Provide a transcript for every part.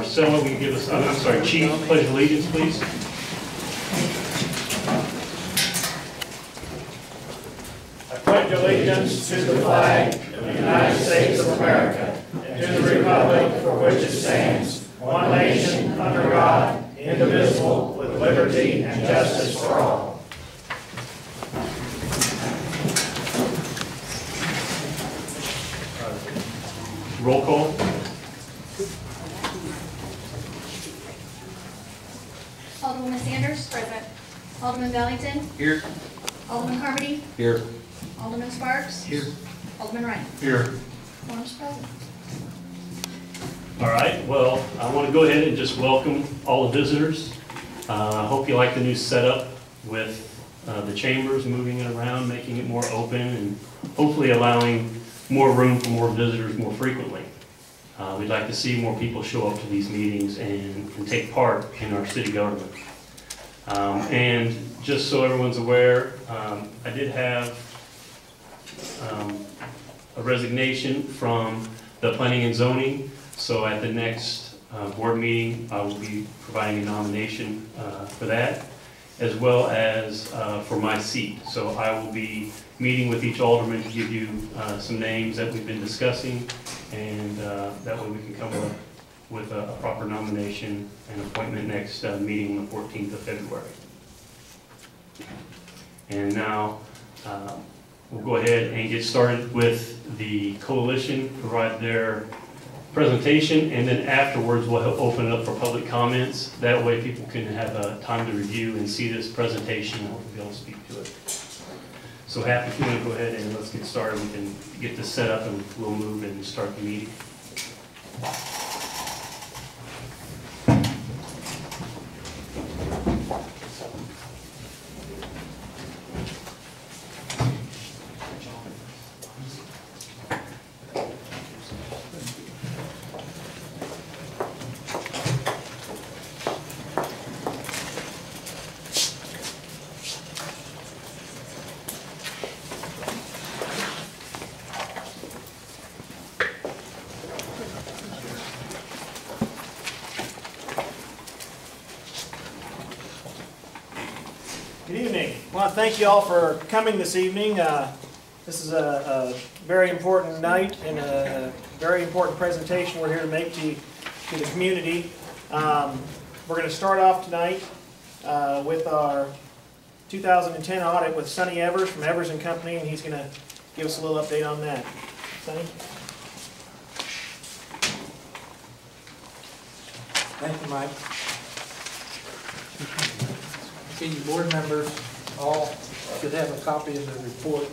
Marcella, will you give us, I'm sorry, Chief, pledge allegiance, please. I pledge allegiance to the flag of the United States of America and to the republic for which it stands, one nation, under God, indivisible, with liberty and justice for all. Roll call. Alderwoman Sanders. Present. Alderman Vallington. Here. Alderman Carmody. Here. Alderman Sparks. Here. Alderman Wright. Here. Quorum's present. All right, well, I want to go ahead and just welcome all the visitors. I hope you like the new setup with the chambers, moving it around, making it more open, and hopefully allowing more room for more visitors more frequently. We'd like to see more people show up to these meetings and take part in our city government. And just so everyone's aware, I did have a resignation from the planning and zoning. So at the next board meeting, I will be providing a nomination for that, as well as for my seat. So I will be meeting with each alderman to give you some names that we've been discussing, and that way we can come up with a proper nomination and appointment next meeting on the 14th of February. And now we'll go ahead and get started with the coalition, provide their presentation, and then afterwards we'll open it up for public comments. That way people can have time to review and see this presentation and we'll be able to speak to it. So Hap, if you want to go ahead and let's get started, we can get this set up and we'll move and start the meeting. Good evening. I want to thank you all for coming this evening. This is a very important night and a very important presentation we're here to make to the community. We're going to start off tonight with our 2010 audit with Sonny Evers from Evers & Company, and he's going to give us a little update on that. Sonny? Thank you, Mike. Okay, you board members all should have a copy of the report.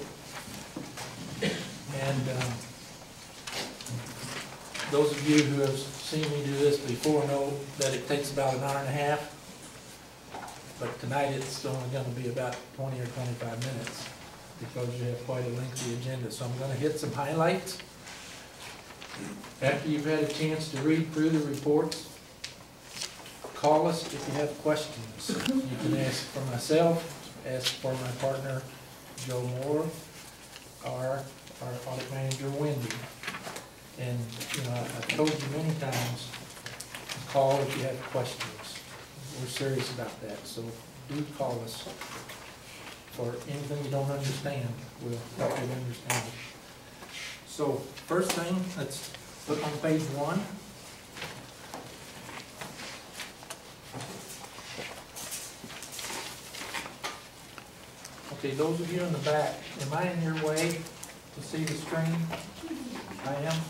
And those of you who have seen me do this before know that it takes about an hour and a half. But tonight it's only going to be about 20 or 25 minutes because you have quite a lengthy agenda. So I'm going to hit some highlights. After you've had a chance to read through the reports, call us if you have questions. You can ask for myself, ask for my partner, Joe Moore, or our audit manager, Wendy. And, you know, I've told you many times, call if you have questions. We're serious about that, so do call us for anything you don't understand. We'll help you understand it. So, first thing, let's look on page 1. Okay, those of you in the back, am I in your way to see the screen? I am.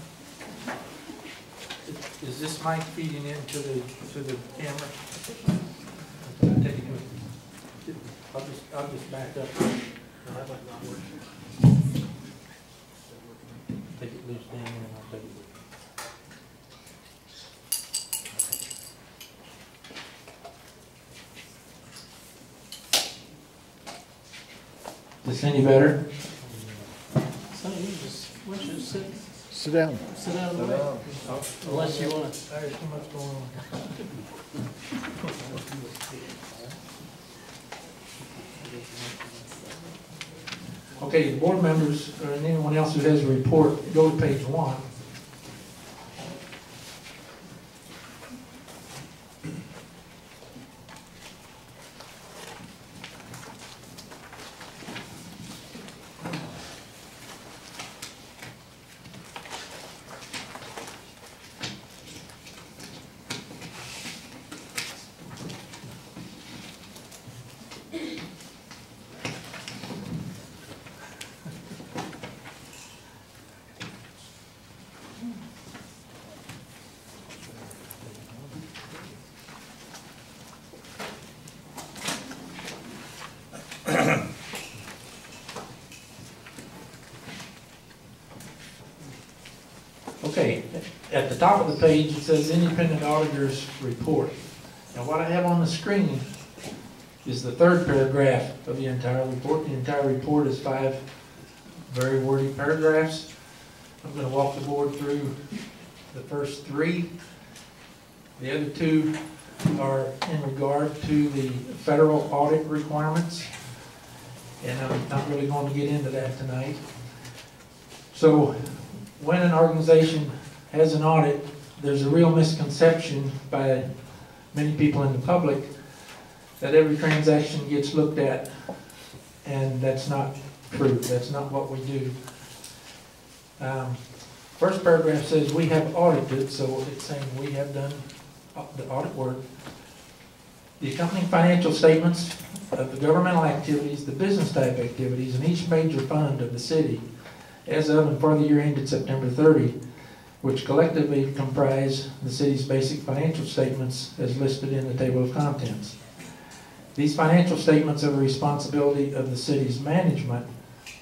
Is this mic feeding into the camera? Take it with me. I'll just back up. No, that might not work. Take it loose down and I'll take it with me. Is this any better? Sonny, you just, why don't you just Sit down. sit down in the way? Unless you want to. There's too much going on. Okay, the board members, or anyone else who has a report, go to page 1. at the top of the page, it says Independent Auditor's Report. Now, what I have on the screen is the third paragraph of the entire report. The entire report is 5 very wordy paragraphs. I'm going to walk the board through the first 3. The other 2 are in regard to the federal audit requirements, and I'm not really going to get into that tonight. So, when an organization has an audit, there's a real misconception by many people in the public that every transaction gets looked at, and that's not true. That's not what we do. First paragraph says we have audited, so it's saying we have done the audit work. The accompanying financial statements of the governmental activities, the business type activities, and each major fund of the city as of and for the year ended September 30, which collectively comprise the city's basic financial statements as listed in the table of contents. These financial statements are the responsibility of the city's management.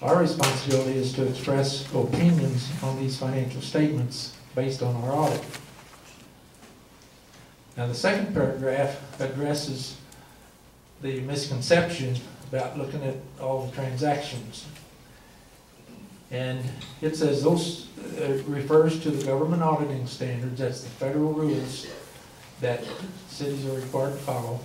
Our responsibility is to express opinions on these financial statements based on our audit. Now, the second paragraph addresses the misconception about looking at all the transactions. And it says those refers to the government auditing standards. That's the federal rules that cities are required to follow.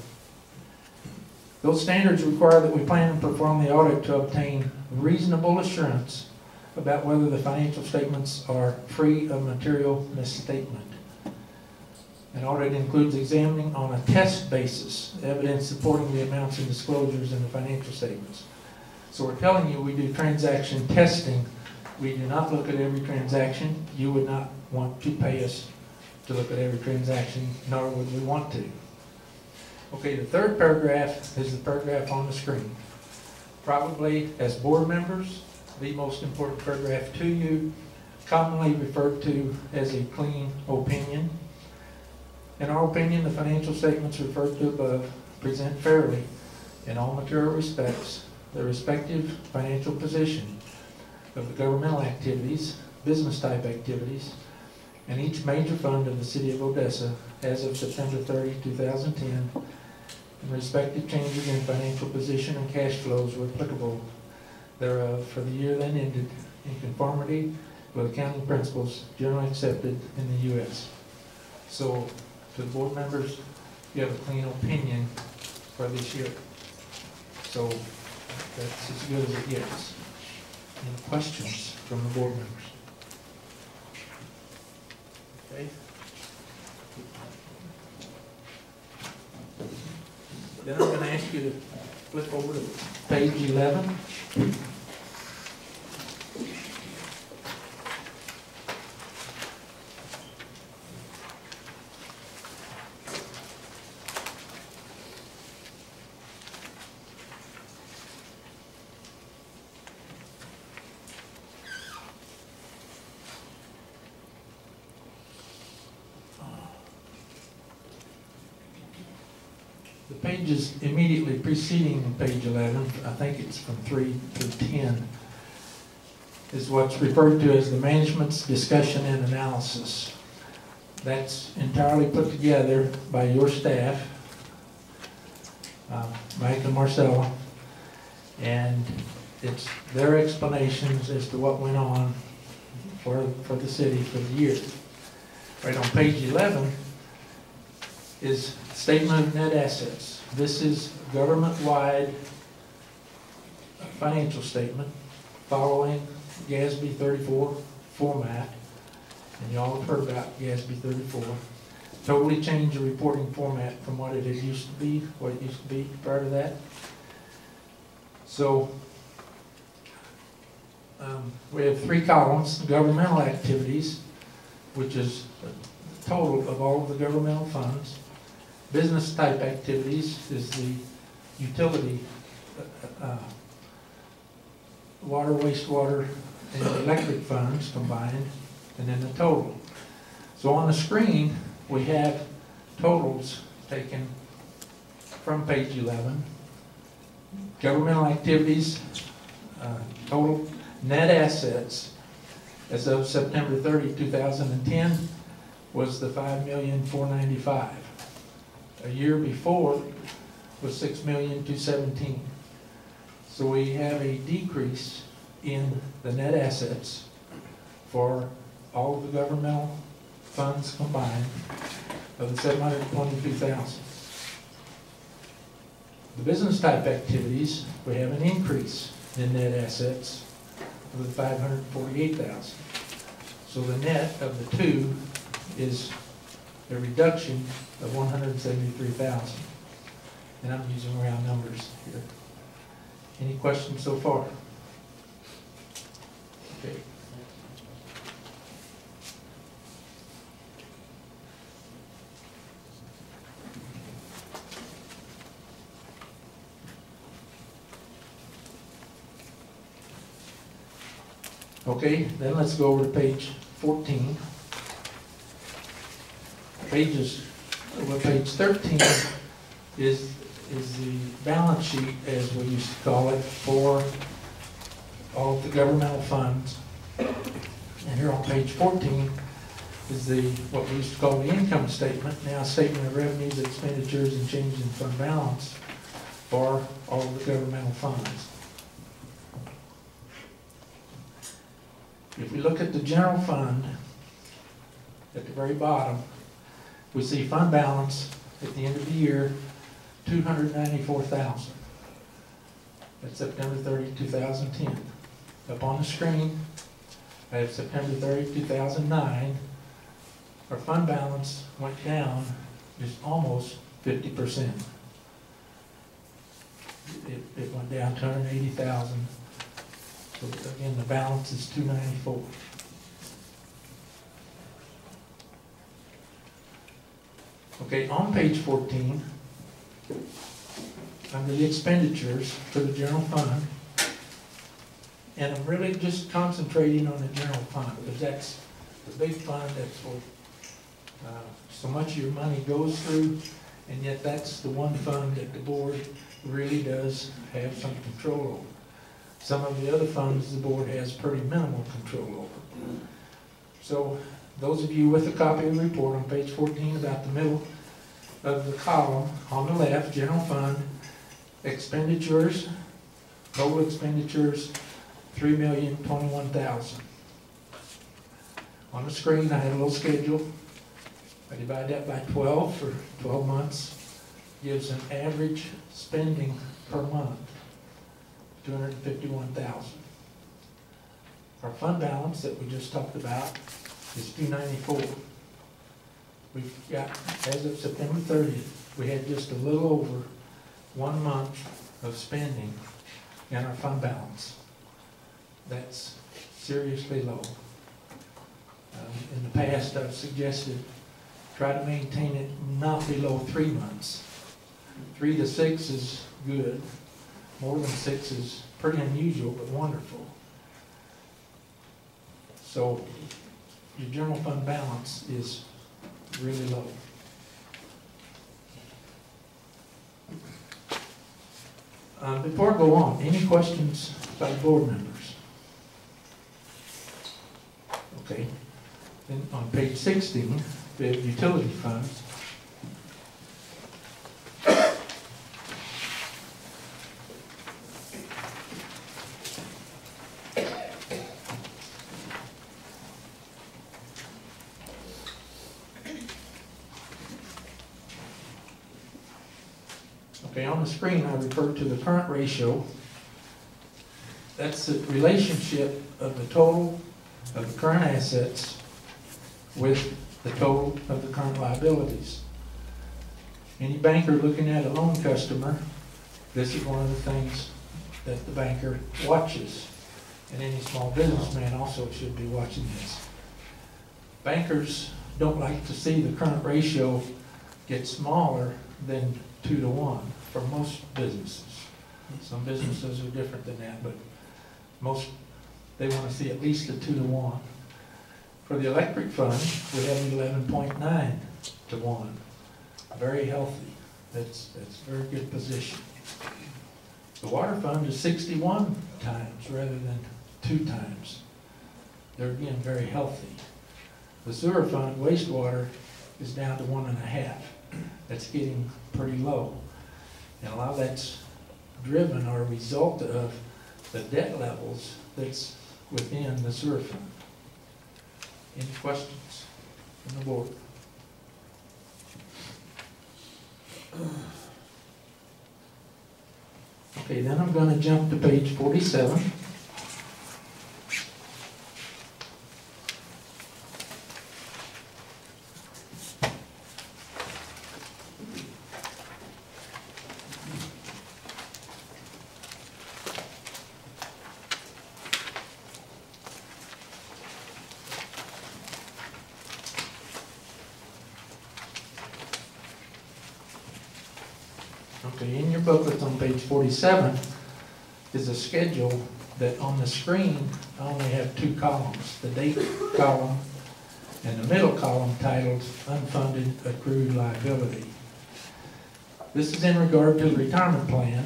Those standards require that we plan and perform the audit to obtain reasonable assurance about whether the financial statements are free of material misstatement. An audit includes examining on a test basis evidence supporting the amounts and disclosures in the financial statements. So we're telling you we do transaction testing. We do not look at every transaction. You would not want to pay us to look at every transaction, nor would we want to. Okay, the third paragraph is the paragraph on the screen. Probably as board members, the most important paragraph to you, commonly referred to as a clean opinion. In our opinion, the financial statements referred to above present fairly, in all material respects, the respective financial position of the governmental activities, business type activities, and each major fund of the City of Odessa as of September 30, 2010, and respective changes in financial position and cash flows were applicable thereof for the year then ended in conformity with accounting principles generally accepted in the U.S. So, to the board members, you have a clean opinion for this year. So, that's as good as it gets. Any questions from the board members? Okay. Then I'm going to ask you to flip over to page 11. The pages immediately preceding page 11, I think it's from 3 through 10, is what's referred to as the management's discussion and analysis. That's entirely put together by your staff, Mike and Marcella, and it's their explanations as to what went on for the city for the year. Right on page 11 is statement of net assets. This is government-wide financial statement following GASB 34 format, and you all have heard about GASB 34. Totally changed the reporting format from what it used to be, prior to that. So we have 3 columns: governmental activities, which is the total of all of the governmental funds. Business type activities is the utility, water, wastewater, and electric funds combined, and then the total. So on the screen, we have totals taken from page 11. Governmental activities, total net assets as of September 30, 2010, was the 5,495,000. A year before was 6,217,000. So we have a decrease in the net assets for all of the governmental funds combined of the 722,000. The business type activities, we have an increase in net assets of the 548,000. So the net of the two is a reduction of 173,000. And I'm using round numbers here. Any questions so far? Okay. Okay, then let's go over to page 14. Page 13 is the balance sheet, as we used to call it, for all of the governmental funds. And here on page 14 is what we used to call the income statement, now statement of revenues, expenditures, and change in fund balance for all of the governmental funds. If we look at the general fund, at the very bottom, we see fund balance at the end of the year, $294,000. That's September 30, 2010. Up on the screen, I have September 30, 2009. Our fund balance went down just almost 50%. It went down to $280,000. So again, the balance is $294,000. Okay, on page 14, under the expenditures for the general fund, and I'm really just concentrating on the general fund because that's the big fund, that's where so much of your money goes through, and yet that's the one fund that the board really does have some control over. Some of the other funds the board has pretty minimal control over. So those of you with a copy of the report on page 14, about the middle of the column on the left, general fund, expenditures, total expenditures, $3,021,000. On the screen I have a little schedule. I divide that by 12 for 12 months. Gives an average spending per month, $251,000. Our fund balance that we just talked about is $294,000. We've got, as of September 30th, we had just a little over 1 month of spending in our fund balance. That's seriously low. In the past, I've suggested try to maintain it not below 3 months. 3 to 6 is good. More than 6 is pretty unusual, but wonderful. So your general fund balance is really low. Before I go on, any questions by board members? Okay. Then on page 16, we have utility funds. Okay, on the screen I refer to the current ratio. That's the relationship of the total of the current assets with the total of the current liabilities. Any banker looking at a loan customer, this is one of the things that the banker watches. And any small businessman also should be watching this. Bankers don't like to see the current ratio get smaller than 2 to 1 for most businesses. Some businesses are different than that, but most, they want to see at least a 2 to 1. For the electric fund, we have 11.9 to 1. Very healthy. That's a very good position. The water fund is 61 times rather than 2 times. They're again very healthy. The sewer fund wastewater is down to 1.5. That's getting pretty low. And a lot of that's driven or a result of the debt levels that's within the sewer fund. Any questions from the board? Okay, then I'm going to jump to page 47. Okay, in your booklet on page 47 is a schedule that on the screen I only have 2 columns, the date column and the middle column titled Unfunded Accrued Liability. This is in regard to the retirement plan.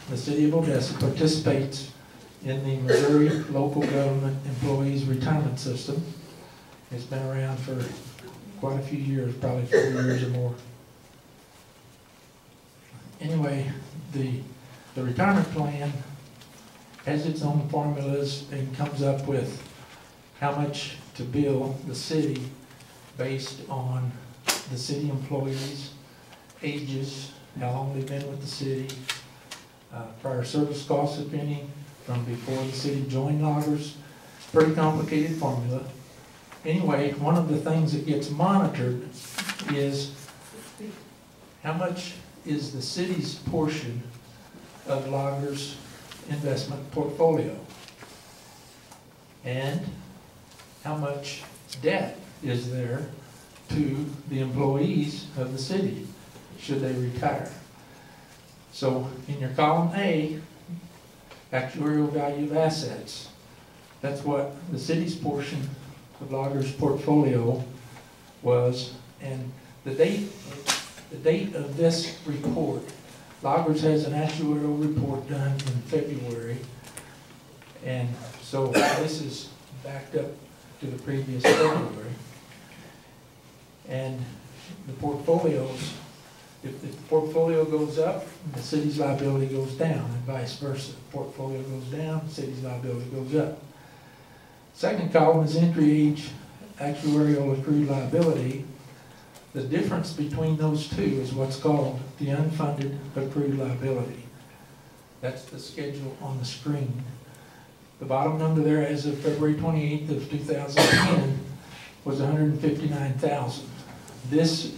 The City of Odessa participates in the Missouri Local Government Employees Retirement System. It's been around for quite a few years, probably 40 years or more. Anyway, the retirement plan has its own formulas and comes up with how much to bill the city based on the city employees, ages, how long they've been with the city, prior service costs, if any, from before the city joined loggers. Pretty complicated formula. Anyway, one of the things that gets monitored is how much is the city's portion of loggers' investment portfolio, and how much debt is there to the employees of the city should they retire. So in your column A, actuarial value of assets, that's what the city's portion of loggers' portfolio was, and the date of this report, Loggers has an actuarial report done in February, and so this is backed up to the previous February. And the portfolios, if the portfolio goes up, the city's liability goes down, and vice versa. If the portfolio goes down, the city's liability goes up. Second column is entry age actuarial accrued liability. The difference between those two is what's called the unfunded accrued liability. That's the schedule on the screen. The bottom number there as of February 28th of 2010 was $159,000. This,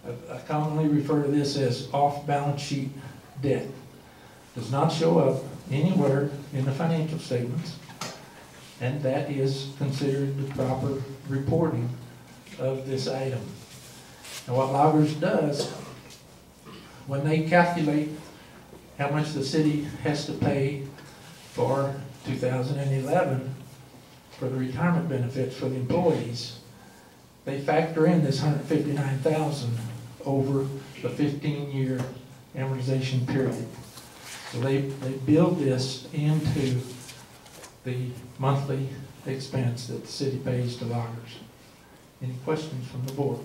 I commonly refer to this as off-balance sheet debt. Does not show up anywhere in the financial statements, and that is considered the proper reporting of this item. And what Loggers does, when they calculate how much the city has to pay for 2011 for the retirement benefits for the employees, they factor in this $159,000 over the 15-year amortization period. So they build this into the monthly expense that the city pays to loggers. Any questions from the board?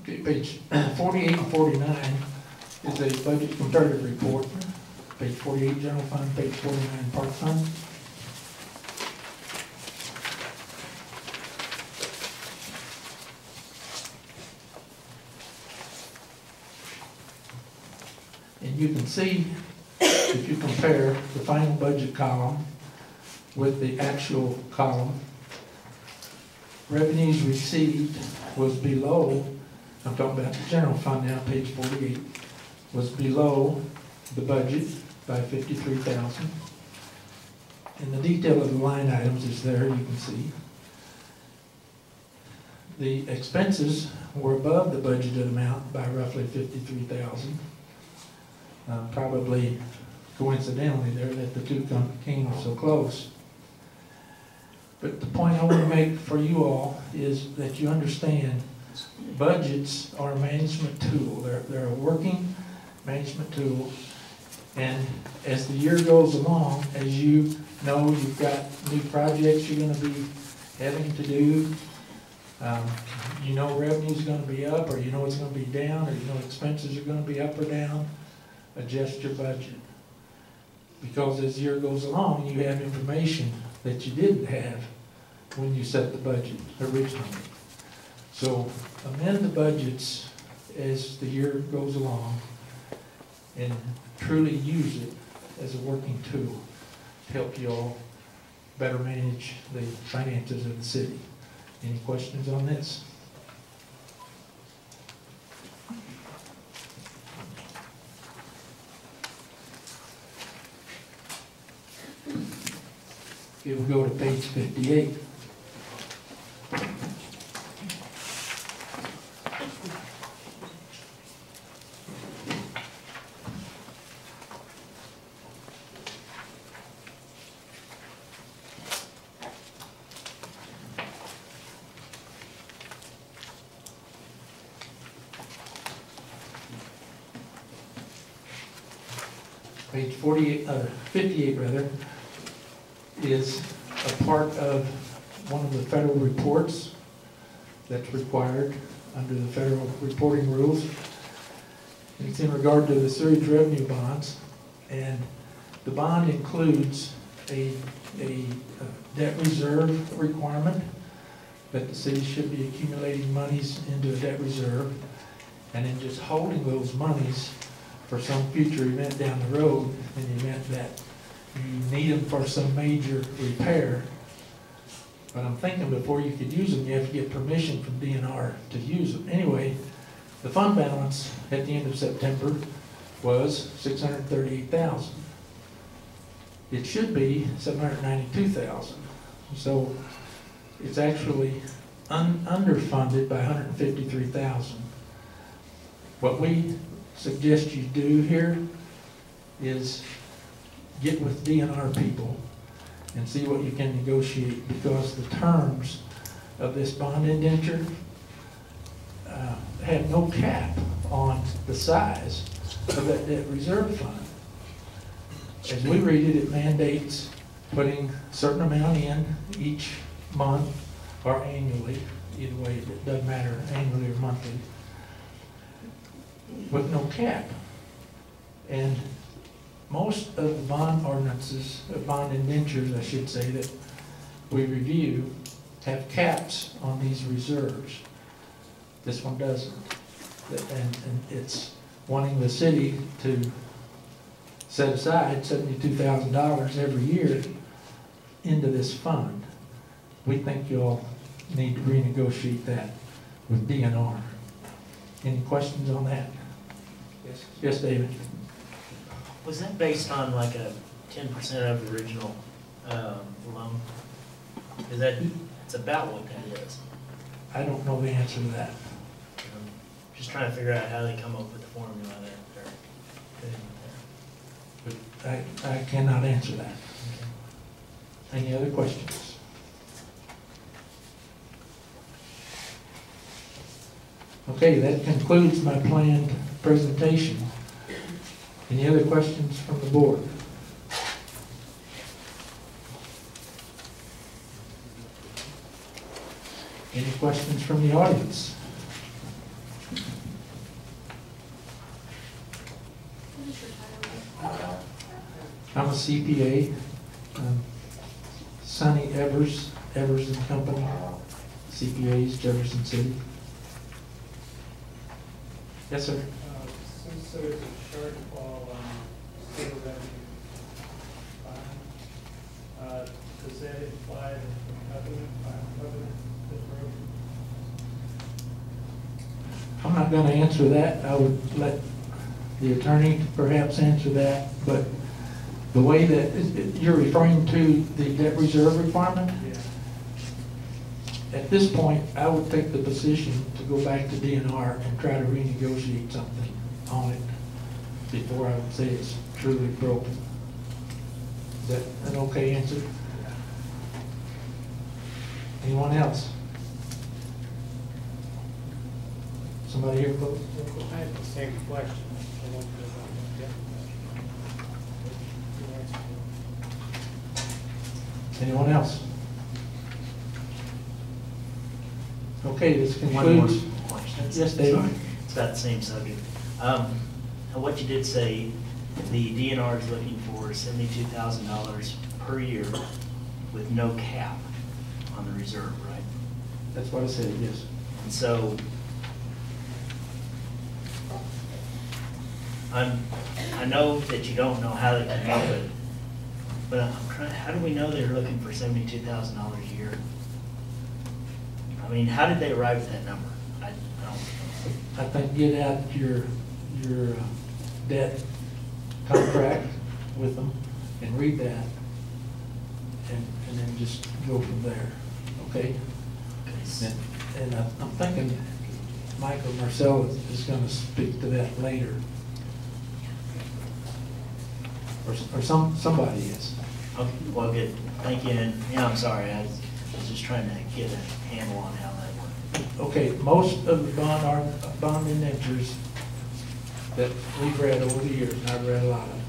Okay, page 48 and 49 is a budget comparative report. Page 48 general fund, page 49 park fund. And you can see, if you compare the final budget column with the actual column, revenues received was below, I'm talking about the general fund now, page 48, was below the budget by $53,000. And the detail of the line items is there, you can see. The expenses were above the budgeted amount by roughly $53,000. Probably coincidentally there that the two came so close. But the point I want to make for you all is that you understand budgets are a management tool. They're a working management tool, And as the year goes along, as you know, you've got new projects you're gonna be having to do. You know revenue's gonna be up, or you know it's gonna be down, or you know expenses are gonna be up or down. Adjust your budget. Because as the year goes along, you have information that you didn't have when you set the budget originally. So amend the budgets as the year goes along and truly use it as a working tool to help you all better manage the finances of the city. Any questions on this? Okay, we'll go to page 58. Page 58 rather, is a part of one of the federal reports that's required under the federal reporting rules. And it's in regard to the sewage revenue bonds, and the bond includes a debt reserve requirement that the city should be accumulating monies into a debt reserve, and then just holding those monies for some future event down the road, in the event that you need them for some major repair. But I'm thinking before you could use them, you have to get permission from DNR to use them. Anyway, the fund balance at the end of September was $638,000. It should be $792,000. So it's actually underfunded by $153,000. What we suggest you do here is get with DNR people and see what you can negotiate, because the terms of this bond indenture have no cap on the size of that debt reserve fund. As we read it, it mandates putting a certain amount in each month or annually, either way, it doesn't matter, annually or monthly, with no cap. And most of the bond ordinances, bond indentures, I should say, that we review have caps on these reserves. This one doesn't. And it's wanting the city to set aside $72,000 every year into this fund. We think you'll need to renegotiate that with DNR. Any questions on that? Yes. Yes, David. Was that based on like a 10% of the original loan? Is that, it's about what that is? I don't know the answer to that. Just trying to figure out how they come up with the formula there. But I cannot answer that. Any other questions? Okay, that concludes my planned presentation. Any other questions from the board? Any questions from the audience? I'm a CPA, Sonny Evers and Company, CPAs, Jefferson City. Yes, sir. Since there's a shortfall on sewer revenue fund, does that imply that the covenant is broken? I'm not going to answer that. I would let the attorney perhaps answer that, but the way that you're referring to the debt reserve requirement, Yeah. at this point, I would take the position to go back to DNR and try to renegotiate something on it before I would say it's truly broken. Is that an okay answer? Anyone else? Somebody here, folks? I have the same question. I want to know about the debt. Anyone else? Okay, this One more concludes. question. Yes, David? Sorry. It's about the same subject. What you did say, the DNR is looking for $72,000 per year with no cap on the reserve, right? That's what I said, yes. And so, I know that you don't know how they come up with it, but how do we know they're looking for $72,000 a year? I mean, how did they arrive at that number? I don't. I think get out your debt contract with them and read that, and then just go from there, okay? And I'm thinking Michael Marcel is gonna speak to that later. Or somebody is. Okay, well, good, thank you, and, yeah, I'm sorry, I was just trying to get a handle on how that worked. Okay, most of the bond indentures that we've read over the years, and I've read a lot of them,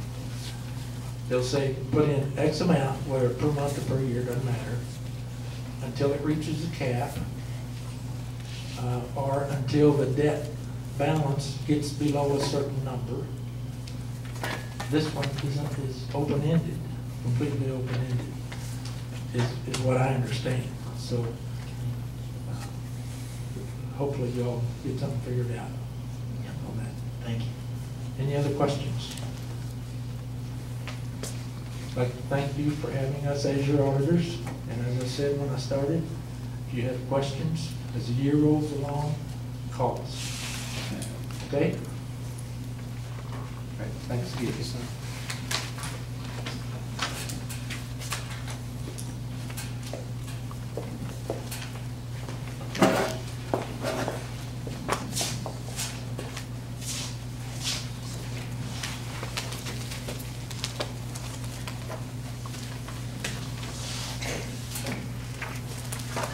they'll say, put in X amount, whether per month or per year, doesn't matter, until it reaches the cap, or until the debt balance gets below a certain number. This one is open-ended, completely open-ended, is what I understand. So hopefully y'all get something figured out on that. Thank you. Any other questions? I'd like to thank you for having us as your auditors. And as I said when I started, if you have questions, as the year rolls along, call us. Okay? All right, thanks again.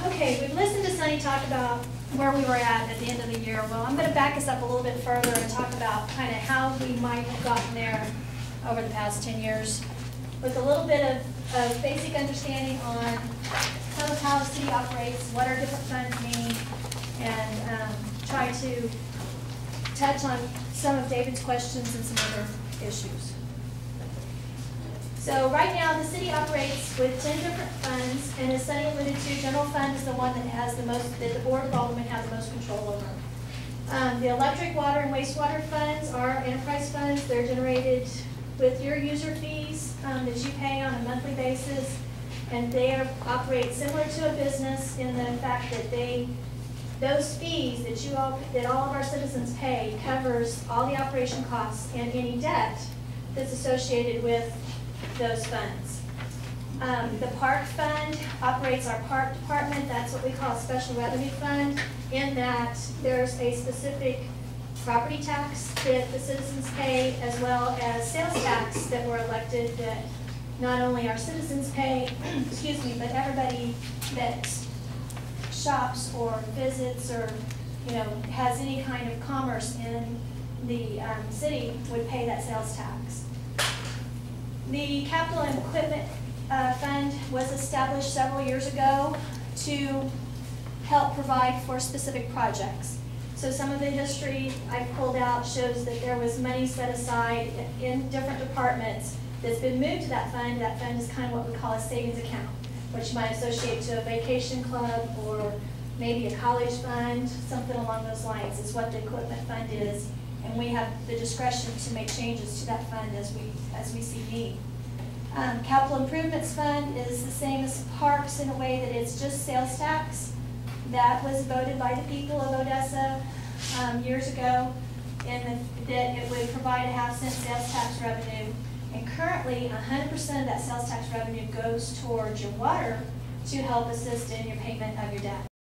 Okay, we've listened to Sunny talk about where we were at the end of the year. Well, I'm going to back us up a little bit further and talk about kind of how we might have gotten there over the past 10 years with a little bit of basic understanding on kind of how the city operates, what our different funds mean, and try to touch on some of David's questions and some other issues. So right now, the city operates with 10 different funds, and as Sunny alluded to, general fund is the one that has the most, that the Board of Aldermen has the most control over. The electric, water, and wastewater funds are enterprise funds. They're generated with your user fees that you pay on a monthly basis, and they operate similar to a business in the fact that those fees that all of our citizens pay covers all the operation costs and any debt that's associated with those funds. The park fund operates our park department. That's what we call a special revenue fund, in that there's a specific property tax that the citizens pay, as well as sales tax that were elected that not only our citizens pay, excuse me, but everybody that shops or visits or, has any kind of commerce in the city would pay that sales tax. The capital and equipment fund was established several years ago to help provide for specific projects. So some of the history I pulled out shows that there was money set aside in different departments that's been moved to that fund. That fund is kind of what we call a savings account, which you might associate to a vacation club or maybe a college fund, something along those lines is what the equipment fund is. And we have the discretion to make changes to that fund as we see need. Capital Improvements Fund is the same as parks in a way that it's just sales tax. That was voted by the people of Odessa years ago, and that it would provide a 0.5-cent sales tax revenue. And currently, 100% of that sales tax revenue goes towards your water to help assist in your payment of your debt.